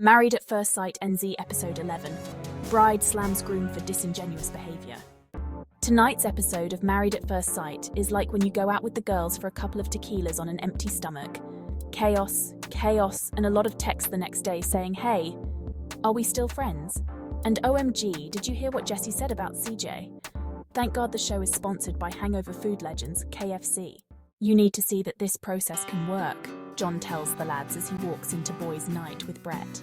Married at First Sight NZ Episode 11. Bride slams groom for disingenuous behaviour. Tonight's episode of Married at First Sight is like when you go out with the girls for a couple of tequilas on an empty stomach. Chaos, and a lot of texts the next day saying, "Hey, are we still friends? And OMG, did you hear what Jessie said about CJ? Thank God the show is sponsored by hangover food legends, KFC. You need to see that this process can work," John tells the lads as he walks into boys' night with Brett.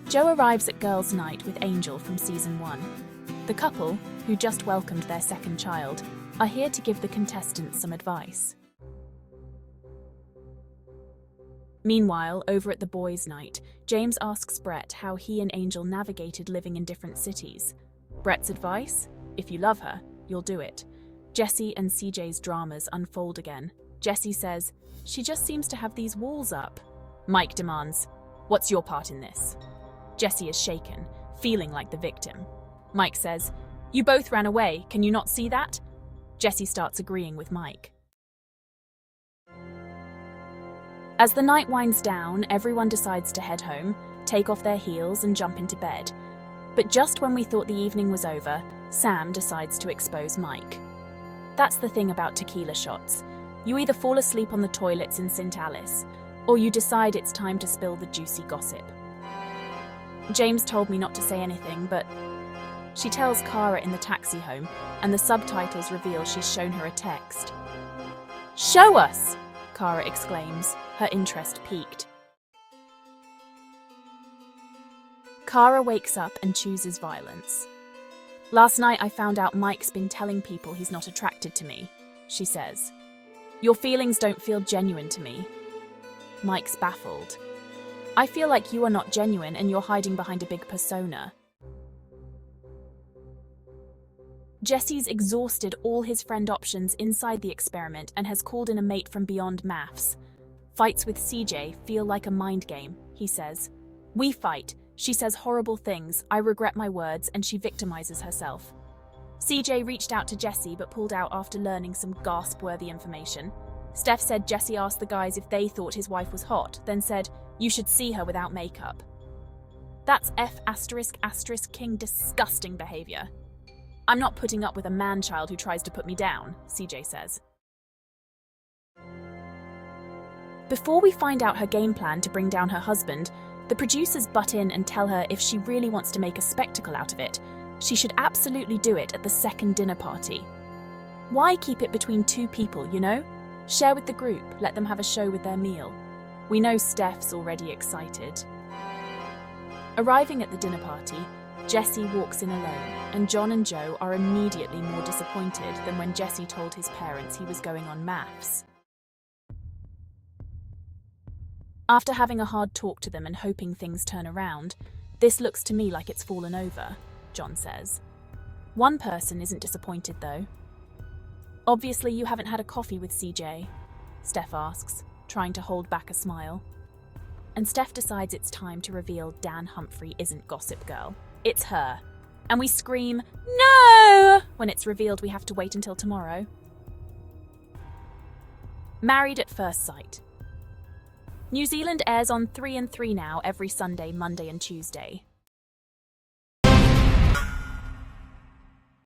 Joe arrives at girls' night with Angel from season 1. The couple, who just welcomed their second child, are here to give the contestants some advice. Meanwhile, over at the boys' night, James asks Brett how he and Angel navigated living in different cities. Brett's advice? If you love her, you'll do it. Jessie and CJ's dramas unfold again. Jessie says, "She just seems to have these walls up." Mike demands, "What's your part in this?" Jessie is shaken, feeling like the victim. Mike says, "You both ran away, can you not see that?" Jessie starts agreeing with Mike. As the night winds down, everyone decides to head home, take off their heels and jump into bed. But just when we thought the evening was over, Sam decides to expose Mike. That's the thing about tequila shots. You either fall asleep on the toilets in St. Alice, or you decide it's time to spill the juicy gossip. James told me not to say anything, but she tells Kara in the taxi home, and the subtitles reveal she's shown her a text. "Show us!" Kara exclaims, her interest piqued. Kara wakes up and chooses violence. "Last night I found out Mike's been telling people he's not attracted to me," she says. "Your feelings don't feel genuine to me." Mike's baffled. "I feel like you are not genuine and you're hiding behind a big persona." Jesse's exhausted all his friend options inside the experiment and has called in a mate from beyond MAFS. "Fights with CJ feel like a mind game," he says. "We fight. She says horrible things, I regret my words, and she victimizes herself." CJ reached out to Jessie but pulled out after learning some gasp-worthy information. Steph said Jessie asked the guys if they thought his wife was hot, then said, "You should see her without makeup." That's F***king disgusting behaviour. "I'm not putting up with a man-child who tries to put me down," CJ says. Before we find out her game plan to bring down her husband, the producers butt in and tell her if she really wants to make a spectacle out of it, she should absolutely do it at the second dinner party. Why keep it between two people, you know? Share with the group, let them have a show with their meal. We know Steph's already excited. Arriving at the dinner party, Jessie walks in alone, and John and Joe are immediately more disappointed than when Jessie told his parents he was going on MAFS. After having a hard talk to them and hoping things turn around, "This looks to me like it's fallen over," John says. One person isn't disappointed though. "Obviously you haven't had a coffee with CJ," Steph asks, trying to hold back a smile. And Steph decides it's time to reveal Dan Humphrey isn't Gossip Girl. It's her. And we scream, "No!" when it's revealed we have to wait until tomorrow. Married at First Sight. New Zealand airs on 3 and 3 now every Sunday, Monday and Tuesday.